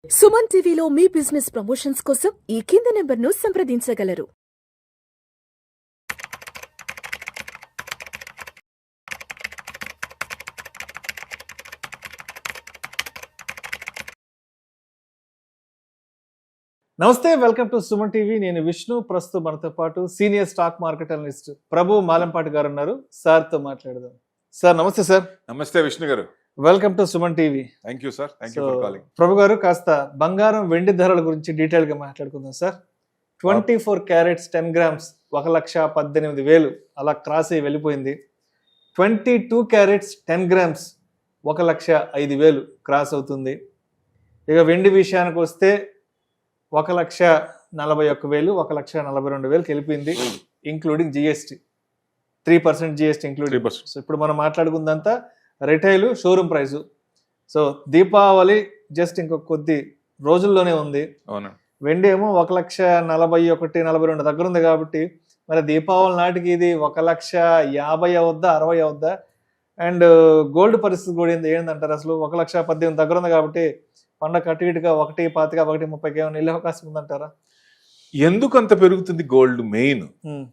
సుమన్ టీవీలో మీ business promotions కోసం ఈ కింది నెంబర్ను సంప్రదించగలరు. నమస్తే, వెల్కమ్ టు సుమన్ టీవీ. నేను విష్ణు. ప్రస్తుతం మనతో పాటు సీనియర్ స్టాక్ మార్కెట్ అనలిస్ట్ ప్రభు మాలంపాటి గారు ఉన్నారు. సార్తో మాట్లాడదాం. సార్ నమస్తే. సార్ నమస్తే విష్ణు గారు. Welcome to Suman TV. Thank you sir. Thank you for calling. Prabhu గారు, కాస్త బంగారం వెండి ధరల గురించి డీటెయిల్ గా మాట్లాడుకుందాం సార్. 24 క్యారెట్స్ 10 గ్రామ్స్ 1,18,000 అలా క్రాస్ అయ్యి వెళ్ళిపోయింది. 22 క్యారెట్స్ 10 గ్రామ్స్ 1,05,000 క్రాస్ అవుతుంది. ఇక వెండి విషయానికి వస్తే 1,41,000 1,42,000 వెళ్ళిపోయింది, including GST. 3% GST including. So ఇప్పుడు మనం మాట్లాడుకుందంతా retail showroom price. So Deepavali just ఇంకొక కొద్ది రోజుల్లోనే ఉంది. అవును. వెండి ఏమో 1,41,42 దగ్గర ఉంది కాబట్టి మరి దీపావళి నాటికి ఇది 1,50,000 అవుద్దా 60 అవుద్దా? అండ్ గోల్డ్ పరిస్థితి కూడా ఏంటంటారు అసలు? 1,18,000 దగ్గర ఉంది కాబట్టి పండగ కట్టి ఇటుగా 1,25,000 1,30,000 ఏమైనా వెళ్ళే అవకాశం ఉందంటారా? ఎందుకు అంత పెరుగుతుంది గోల్డ్? మెయిన్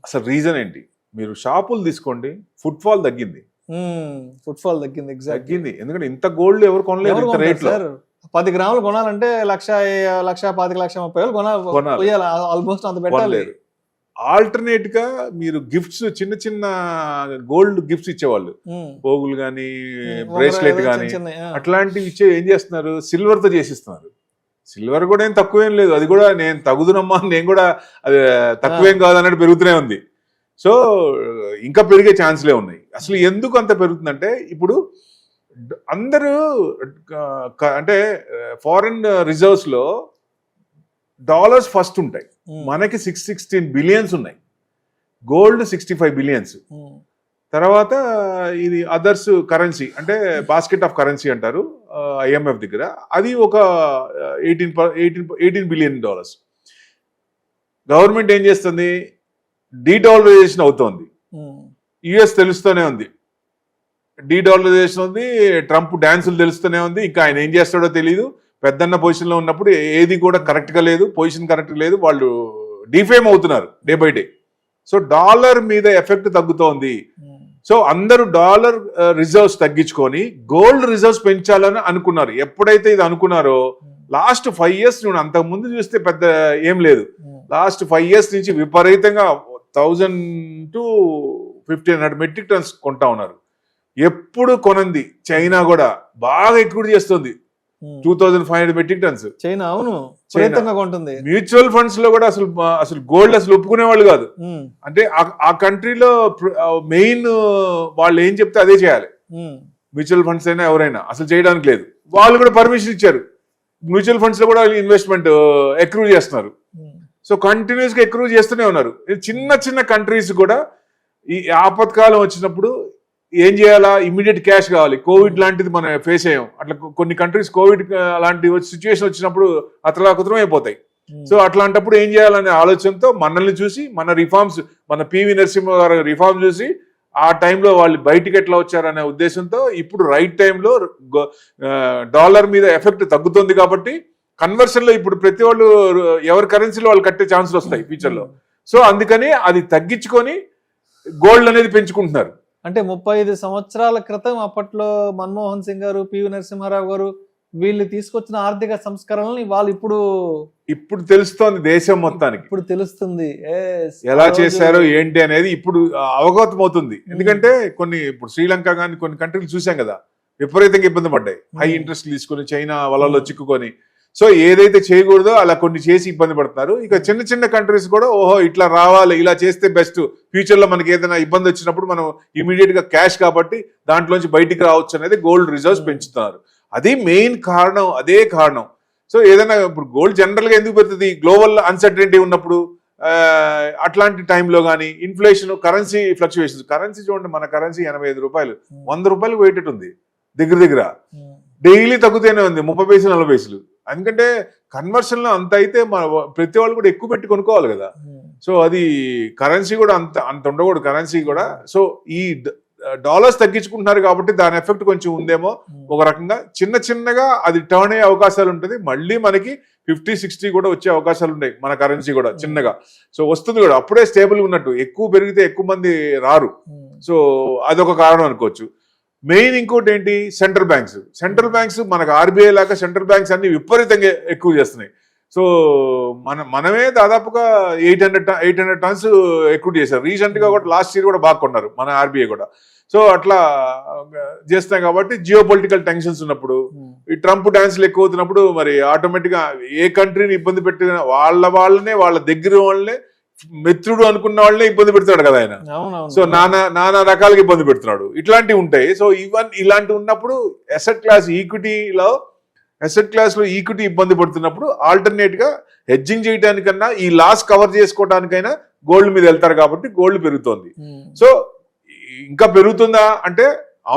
అసలు రీజన్ ఏంటి? మీరు షాపులు తీసుకోండి, ఫుట్ఫాల్ తగ్గింది. ఫుట్ఫాల్ తగ్గింది. తగ్గింది ఎందుకంటే ఇంత గోల్డ్ ఎవరు కొనలేదు ఇంత రేట్ లో. 10 గ్రాములు కొనాలంటే 1,25,000 1,30,000 ఆల్మోస్ట్ అంత పెట్టాలి. ఆల్టర్నేట్ గా మీరు గిఫ్ట్స్, చిన్న చిన్న గోల్డ్ గిఫ్ట్స్ ఇచ్చేవాళ్ళు, పోగులు గానీ బ్రేస్లెట్ గానీ అట్లాంటివి ఇచ్చే ఏం చేస్తున్నారు? సిల్వర్ తో చేసిస్తున్నారు. సిల్వర్ కూడా ఏం తక్కువేం లేదు, అది కూడా నేను తగుదునమ్మా, నేను కూడా అది తక్కువేం కాదు అన్నట్టు పెరుగుతూనే ఉంది. సో ఇంకా పెరిగే ఛాన్స్లే ఉన్నాయి. అసలు ఎందుకు అంత పెరుగుతుందంటే ఇప్పుడు అందరూ అంటే ఫారెన్ రిజర్వ్స్ లో డాలర్స్ ఫస్ట్ ఉంటాయి. మనకి 616 బిలియన్స్ ఉన్నాయి, గోల్డ్ 65 బిలియన్స్. తర్వాత ఇది అదర్స్ కరెన్సీ అంటే బాస్కెట్ ఆఫ్ కరెన్సీ అంటారు IMF దగ్గర, అది ఒక 18 బిలియన్ డాలర్స్. గవర్నమెంట్ ఏం చేస్తుంది? డీడాలరైజేషన్ అవుతోంది. యుఎస్ తెలుస్తూనే ఉంది, డీడాలరైజేషన్ ఉంది. ట్రంప్ డాన్సులు తెలుస్తూనే ఉంది. ఇంకా ఆయన ఏం చేస్తాడో తెలియదు. పెద్దన్న పొజిషన్ లో ఉన్నప్పుడు ఏది కూడా కరెక్ట్ గా లేదు, పొజిషన్ కరెక్ట్ లేదు. వాళ్ళు డిఫేమ్ అవుతున్నారు day by day. So dollar మీద ఎఫెక్ట్ తగ్గుతోంది. సో అందరూ డాలర్ రిజర్వ్స్ తగ్గించుకొని గోల్డ్ రిజర్వ్స్ పెంచాలని అనుకున్నారు. ఎప్పుడైతే ఇది అనుకున్నారో లాస్ట్ 5 years నువ్వు అంతకు ముందు చూస్తే పెద్ద ఏం లేదు. లాస్ట్ 5 years నుంచి విపరీతంగా 1,000 to 1,500 మెట్రిక్ టన్స్ కొంటా ఉన్నారు. ఎప్పుడు కొనంది చైనా కూడా బాగా ఎక్కువ చేస్తుంది, 2,500 మెట్రిక్ టన్స్ చైనా. అవును, కొంటుంది. మ్యూచువల్ ఫండ్స్ లో కూడా అసలు గోల్డ్ అసలు ఒప్పుకునే వాళ్ళు కాదు. అంటే ఆ కంట్రీలో మెయిన్ వాళ్ళు ఏం చెప్తే అదే చేయాలి. మ్యూచువల్ ఫండ్స్ అయినా ఎవరైనా అసలు చేయడానికి లేదు. వాళ్ళు కూడా పర్మిషన్ ఇచ్చారు. మ్యూచువల్ ఫండ్స్ లో కూడా ఇన్వెస్ట్మెంట్ ఎక్రూ చేస్తున్నారు. సో కంటిన్యూస్ గా ఎక్రూ చేస్తూనే ఉన్నారు. చిన్న చిన్న కంట్రీస్ కూడా ఈ ఆపత్కాలం వచ్చినప్పుడు ఏం చేయాలా? ఇమ్మీడియట్ క్యాష్ కావాలి. కోవిడ్ లాంటిది మనం ఫేస్ అయ్యాం. అట్లా కొన్ని కంట్రీస్ కోవిడ్ లాంటి సిచ్యువేషన్ వచ్చినప్పుడు అతలాకుతలం అయిపోతాయి. సో అట్లాంటప్పుడు ఏం చేయాలనే ఆలోచనతో మనల్ని చూసి, మన రిఫార్మ్స్, మన పివి నరసింహ గారు రిఫార్మ్ చూసి ఆ టైంలో వాళ్ళు బయటికి ఎట్లా వచ్చారనే ఉద్దేశంతో ఇప్పుడు రైట్ టైంలో డాలర్ మీద ఎఫెక్ట్ తగ్గుతుంది కాబట్టి కన్వర్షన్ లో ఇప్పుడు ప్రతి వాళ్ళు ఎవరి కరెన్సీలో వాళ్ళు కట్టే ఛాన్సులు వస్తాయి ఫ్యూచర్ లో. సో అందుకని అది తగ్గించుకొని గోల్డ్ అనేది పెంచుకుంటున్నారు. అంటే 35 సంవత్సరాల క్రితం అప్పట్లో మన్మోహన్ సింగ్ గారు, పివి నరసింహారావు గారు వీళ్ళు తీసుకొచ్చిన ఆర్థిక సంస్కరణల్ని వాళ్ళు ఇప్పుడు తెలుస్తోంది దేశం మొత్తానికి. ఇప్పుడు తెలుస్తుంది ఎలా చేశారో ఏంటి అనేది ఇప్పుడు అవగతం అవుతుంది. ఎందుకంటే ఇప్పుడు శ్రీలంక కానీ కొన్ని కంట్రీలు చూసాం కదా, విపరీతంగా ఇబ్బంది పడ్డాయి. హై ఇంట్రెస్ట్ తీసుకొని చైనా వలలో చిక్కుకొని. సో ఏదైతే చేయకూడదో అలా కొన్ని చేసి ఇబ్బంది పడుతున్నారు. ఇక చిన్న చిన్న కంట్రీస్ కూడా ఓహో ఇట్లా రావాలి, ఇలా చేస్తే బెస్ట్, ఫ్యూచర్ లో మనకి ఏదైనా ఇబ్బంది వచ్చినప్పుడు మనం ఇమీడియట్ గా క్యాష్ కాబట్టి దాంట్లోంచి బయటికి రావచ్చు అనేది గోల్డ్ రిజర్వ్స్ పెంచుతున్నారు. అది మెయిన్ కారణం, అదే కారణం. సో ఏదైనా ఇప్పుడు గోల్డ్ జనరల్ గా ఎందుకు పెడుతుంది? గ్లోబల్ అన్సర్టనిటీ ఉన్నప్పుడు, అట్లాంటి టైంలో కానీ ఇన్ఫ్లేషన్, కరెన్సీ ఫ్లక్చువేషన్స్. కరెన్సీ చూడండి, మన కరెన్సీ 85 రూపాయలు, 100 రూపాయలు వెయిటెడ్ ఉంది దగ్గర డైలీ తగ్గుతూనే ఉంది, 30 పైసలు 40 పైసలు. ఎందుకంటే కన్వర్షన్ లో అంత అయితే ప్రతి వాళ్ళు కూడా ఎక్కువ పెట్టి కొనుక్కోవాలి కదా. సో అది కరెన్సీ కూడా అంత ఉండకూడదు కరెన్సీ కూడా. సో ఈ డాలర్స్ తగ్గించుకుంటున్నారు కాబట్టి దాని ఎఫెక్ట్ కొంచెం ఉందేమో ఒక రకంగా. చిన్నగా అది టర్న్ అయ్యే అవకాశాలు ఉంటుంది. మళ్ళీ మనకి 50-60 కూడా వచ్చే అవకాశాలు ఉన్నాయి మన కరెన్సీ కూడా చిన్నగా. సో వస్తుంది కూడా, అప్పుడే స్టేబుల్ ఉన్నట్టు. ఎక్కువ పెరిగితే ఎక్కువ మంది రారు. సో అదొక కారణం అనుకోవచ్చు. మెయిన్ ఇంకోటి ఏంటి, సెంట్రల్ బ్యాంక్స్ మనకు ఆర్బీఐ లాగా సెంట్రల్ బ్యాంక్స్ అన్ని విపరీతంగా ఎక్కువ చేస్తున్నాయి. సో మనమే దాదాపుగా 800 టన్స్ ఎక్కువ చేశారు రీసెంట్ గా కూడా. లాస్ట్ ఇయర్ కూడా బాగా కొన్నారు మన ఆర్బీఐ కూడా. సో అట్లా చేస్తున్నాయి కాబట్టి జియో పొలిటికల్ టెన్షన్స్ ఉన్నప్పుడు, ఈ ట్రంప్ డాన్స్లు ఎక్కువ అవుతున్నప్పుడు మరి ఆటోమేటిక్ గా ఏ కంట్రీని ఇబ్బంది పెట్టిన వాళ్ళ దగ్గర వాళ్ళనే మిత్రుడు అనుకున్న వాళ్ళనే ఇబ్బంది పెడతాడు కదా ఆయన. సో నానా రకాలుగా ఇబ్బంది పెడుతున్నాడు. ఇట్లాంటివి ఉంటాయి. సో ఇలాంటివి ఉన్నప్పుడు అసెట్ క్లాస్ లో ఈక్విటీ ఇబ్బంది పడుతున్నప్పుడు ఆల్టర్నేట్ గా హెడ్జింగ్ చేయడానికన్నా ఈ లాస్ కవర్ చేసుకోవడానికైనా గోల్డ్ మీద వెళ్తారు కాబట్టి గోల్డ్ పెరుగుతోంది. సో ఇంకా పెరుగుతుందా అంటే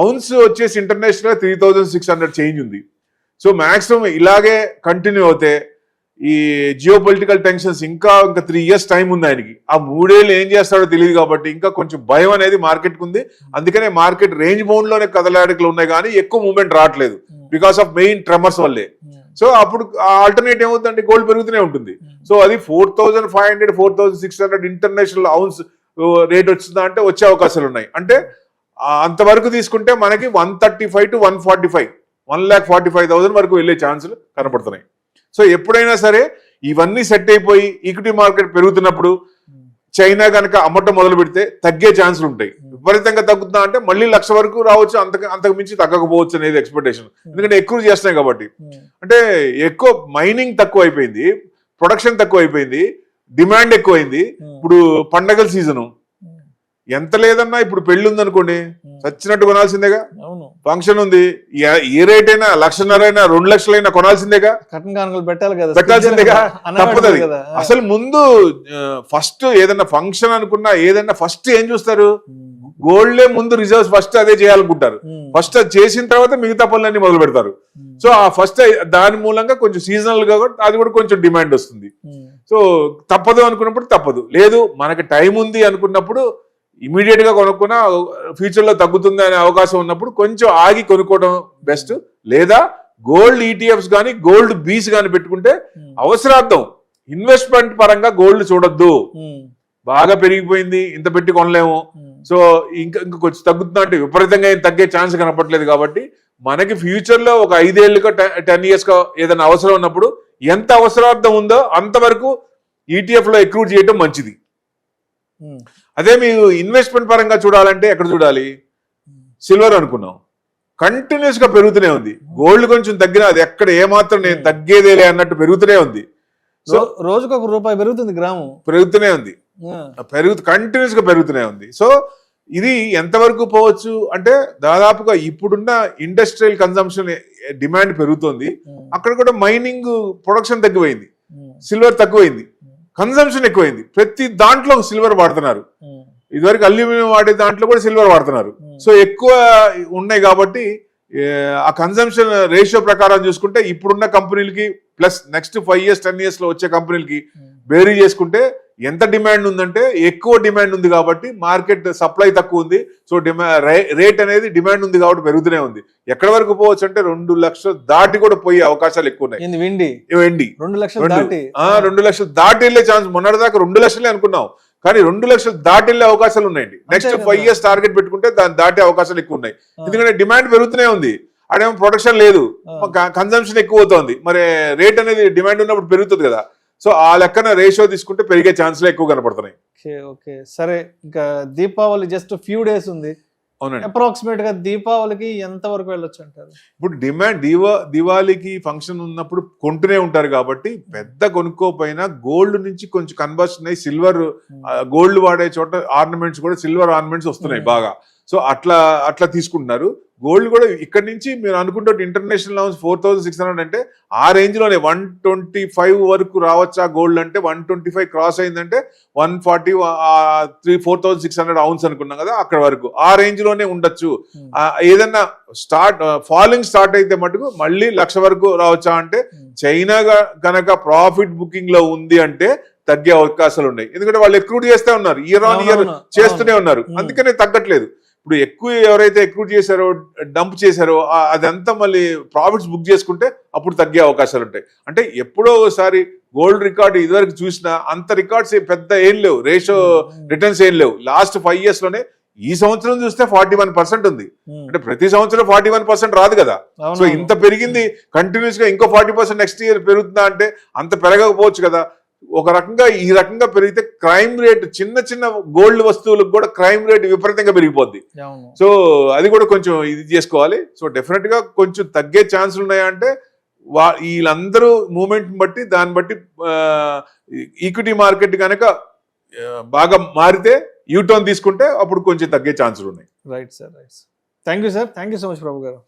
ఔన్స్ వచ్చేసి ఇంటర్నేషనల్ 3600 చేంజ్ ఉంది. సో మాక్సిమం ఇలాగే కంటిన్యూ అవుతే ఈ జియో పొలిటికల్ టెన్షన్స్ ఇంకా 3 years టైం ఉంది ఆయనకి. ఆ 3 ఏళ్ళు ఏం చేస్తాడో తెలియదు కాబట్టి ఇంకా కొంచెం భయం అనేది మార్కెట్కి ఉంది. అందుకనే మార్కెట్ రేంజ్ బౌండ్ లోనే కదలాడికలు ఉన్నాయి కానీ ఎక్కువ మూవ్మెంట్ రావట్లేదు బికాస్ ఆఫ్ మెయిన్ ట్రెమర్స్ వల్లే. సో అప్పుడు ఆల్టర్నేట్ ఏమవుతుందంటే గోల్డ్ పెరుగుతూనే ఉంటుంది. సో అది 4500 4600 ఇంటర్నేషనల్ ఔన్స్ రేట్ వచ్చిందా అంటే వచ్చే అవకాశాలు ఉన్నాయి. అంటే అంతవరకు తీసుకుంటే మనకి 135 to 145 1,45,000 వరకు వెళ్ళే ఛాన్సులు కనపడుతున్నాయి. సో ఎప్పుడైనా సరే ఇవన్నీ సెట్ అయిపోయి ఈక్విటీ మార్కెట్ పెరుగుతున్నప్పుడు చైనా కనుక అమ్మటం మొదలు పెడితే తగ్గే ఛాన్సులు ఉంటాయి. విపరీతంగా తగ్గుతుందా అంటే మళ్ళీ 1,00,000 వరకు రావచ్చు, అంతకు మించి తగ్గకపోవచ్చు అనేది ఎక్స్పెక్టేషన్. ఎందుకంటే ఎక్కువ చేస్తున్నాయి కాబట్టి. అంటే ఎక్కువ మైనింగ్ తక్కువ అయిపోయింది, ప్రొడక్షన్ తక్కువ అయిపోయింది, డిమాండ్ ఎక్కువైంది. ఇప్పుడు పండగల సీజను ఎంత లేదన్నా ఇప్పుడు పెళ్లి ఉందనుకోండి చచ్చినట్టు కొనాల్సిందేగా. ఫంక్షన్ ఉంది, ఏ రేట్ అయినా 1,00,000 2 లక్షలైనా కొనాల్సిందేగా, పెట్టాల్సిందేగా, తప్పదు. అసలు ముందు ఫస్ట్ ఏదన్నా ఫంక్షన్ అనుకున్నా ఏదన్నా ఫస్ట్ ఏం చూస్తారు, గోల్డే ముందు రిజర్వ్స్ ఫస్ట్ అదే చేయాలనుకుంటారు. ఫస్ట్ అది చేసిన తర్వాత మిగతా పనులన్నీ మొదలు పెడతారు. సో ఆ ఫస్ట్ దాని మూలంగా కొంచెం సీజనల్ గా అది కూడా కొంచెం డిమాండ్ వస్తుంది. సో తప్పదు అనుకున్నప్పుడు తప్పదు, లేదు మనకి టైం ఉంది అనుకున్నప్పుడు ఇమీడియట్ గా కొనుక్కున్నా ఫ్యూచర్ లో తగ్గుతుంది అనే అవకాశం ఉన్నప్పుడు కొంచెం ఆగి కొనుక్కోవడం బెస్ట్. లేదా గోల్డ్ ఈటీఎఫ్స్ కానీ గోల్డ్ బీస్ కానీ పెట్టుకుంటే అవసరార్థం ఇన్వెస్ట్మెంట్ పరంగా గోల్డ్ చూడొద్దు. బాగా పెరిగిపోయింది ఇంత పెట్టి కొనలేము, సో ఇంకా కొంచెం తగ్గుతుందా అంటే విపరీతంగా ఏం తగ్గే ఛాన్స్ కనపట్లేదు. కాబట్టి మనకి ఫ్యూచర్ లో ఒక 5 ఏళ్ళకో 10 years కో ఏదైనా అవసరం ఉన్నప్పుడు ఎంత అవసరార్థం ఉందో అంతవరకు ఈటీఎఫ్ లో ఎక్కువ చేయటం మంచిది. అదే మీరు ఇన్వెస్ట్మెంట్ పరంగా చూడాలంటే ఎక్కడ చూడాలి, సిల్వర్ అనుకున్నాం కంటిన్యూస్ గా పెరుగుతూనే ఉంది. గోల్డ్ కొంచెం తగ్గినా అది ఎక్కడ ఏమాత్రం నేను తగ్గేదేలే అన్నట్టు పెరుగుతూనే ఉంది. సో రోజుకు ₹1 పెరుగుతుంది, గ్రాము పెరుగుతూనే ఉంది, కంటిన్యూస్ గా పెరుగుతూనే ఉంది. సో ఇది ఎంతవరకు పోవచ్చు అంటే దాదాపుగా ఇప్పుడున్న ఇండస్ట్రియల్ కన్సంప్షన్ డిమాండ్ పెరుగుతుంది, అక్కడ కూడా మైనింగ్ ప్రొడక్షన్ తగ్గిపోయింది, సిల్వర్ తక్కువైంది, కన్సంప్షన్ ఎక్కువైంది. ప్రతి దాంట్లో సిల్వర్ వాడుతున్నారు. ఇదివరకు అల్యూమినియం వాడే దాంట్లో కూడా సిల్వర్ వాడుతున్నారు. సో ఎక్కువ ఉన్నాయి కాబట్టి ఆ కన్సంప్షన్ రేషియో ప్రకారం చూసుకుంటే ఇప్పుడున్న కంపెనీలకి ప్లస్ నెక్స్ట్ 5 years 10 years లో వచ్చే కంపెనీలకి బేరీ చేసుకుంటే ఎంత డిమాండ్ ఉందంటే ఎక్కువ డిమాండ్ ఉంది కాబట్టి మార్కెట్ సప్లై తక్కువ ఉంది. సో రేట్ అనేది డిమాండ్ ఉంది కాబట్టి పెరుగుతూనే ఉంది. ఎక్కడి వరకు పోవచ్చు అంటే 2 లక్షలు దాటి కూడా పోయే అవకాశాలు ఎక్కువ ఉన్నాయి. వెండి 2 లక్షలు దాటి వెళ్ళే ఛాన్స్, మొన్నటిదాకా 2 లక్షలే అనుకున్నాం కానీ 2 లక్షలు దాటి వెళ్ళే అవకాశాలు ఉన్నాయండి. నెక్స్ట్ 5 years టార్గెట్ పెట్టుకుంటే దాన్ని దాటే అవకాశాలు ఎక్కువ ఉన్నాయి. ఎందుకంటే డిమాండ్ పెరుగుతూనే ఉంది, అదేమో ప్రొడక్షన్ లేదు, కన్సంప్షన్ ఎక్కువ అవుతుంది. మరి రేట్ అనేది డిమాండ్ ఉన్నప్పుడు పెరుగుతుంది కదా. సో ఆ లెక్కన రేషియో తీసుకుంటే పెరిగే ఛాన్స్లే ఎక్కువ కనపడుతున్నాయి. ఓకే సరే, ఇంకా దీపావళి జస్ట్ ఫ్యూ డేస్ ఉంది. అవునండి, అప్రాక్సిమేట్ గా దీపావళికి ఎంత వరకు వెళ్ళొచ్చు అంటారు? ఇప్పుడు డిమాండ్ దివాళీకి ఫంక్షన్ ఉన్నప్పుడు కొంటూనే ఉంటారు కాబట్టి పెద్ద కొనుక్కోపోయినా గోల్డ్ నుంచి కొంచెం కన్వర్షన్ అయ్యి సిల్వర్, గోల్డ్ వాడే చోట ఆర్నమెంట్స్ కూడా సిల్వర్ ఆర్నమెంట్స్ వస్తున్నాయి బాగా. సో అట్లా తీసుకుంటున్నారు. గోల్డ్ కూడా ఇక్కడ నుంచి మీరు అనుకుంటే ఇంటర్నేషనల్ లెవెల్స్ 4600 అంటే ఆ రేంజ్ లోనే 125 వరకు రావచ్చా గోల్డ్ అంటే 125 క్రాస్ అయిందంటే 140 4600 ఔన్స్ అనుకున్నాం కదా, అక్కడ వరకు ఆ రేంజ్ లోనే ఉండొచ్చు. ఏదన్నా ఫాలింగ్ స్టార్ట్ అయితే మటుకు మళ్ళీ 1,00,000 వరకు రావచ్చా అంటే చైనా కనుక ప్రాఫిట్ బుకింగ్ లో ఉంది అంటే తగ్గే అవకాశాలు ఉన్నాయి. ఎందుకంటే వాళ్ళు ఎక్రూట్ చేస్తే ఉన్నారు, ఇయర్ ఆన్ ఇయర్ చేస్తూనే ఉన్నారు, అందుకనే తగ్గట్లేదు. ఇప్పుడు ఎక్కువ ఎవరైతే ఎక్కువ చేశారో డంప్ చేశారో అదంతా మళ్ళీ ప్రాఫిట్స్ బుక్ చేసుకుంటే అప్పుడు తగ్గే అవకాశాలు ఉంటాయి. అంటే ఎప్పుడో ఒకసారి గోల్డ్ రికార్డు ఇదివరకు చూసినా అంత రికార్డ్స్ పెద్ద ఏం లేవు, రేషియో రిటర్న్స్ ఏం లేవు. లాస్ట్ 5 years లోనే ఈ సంవత్సరం చూస్తే 41% ఉంది. అంటే ప్రతి సంవత్సరం 41% రాదు కదా. సో ఇంత పెరిగింది కంటిన్యూస్ గా ఇంకో 40% నెక్స్ట్ ఇయర్ పెరుగుతుందా అంటే అంత పెరగకపోవచ్చు కదా. ఒక రకంగా ఈ రకంగా పెరిగితే క్రైమ్ రేట్ చిన్న చిన్న గోల్డ్ వస్తువులకు కూడా క్రైమ్ రేట్ విపరీతంగా పెరిగిపోద్ది. సో అది కూడా కొంచెం ఇది చేసుకోవాలి. సో డెఫినెట్ గా కొంచెం తగ్గే ఛాన్సులు ఉన్నాయా అంటే వీళ్ళందరూ మూమెంట్ బట్టి దాన్ని బట్టి ఈక్విటీ మార్కెట్ కనుక బాగా మారితే యూటర్న్ తీసుకుంటే అప్పుడు కొంచెం తగ్గే ఛాన్సులు ఉన్నాయి. Right sir, right. Thank you sir, thank you so much Prabhu గారు.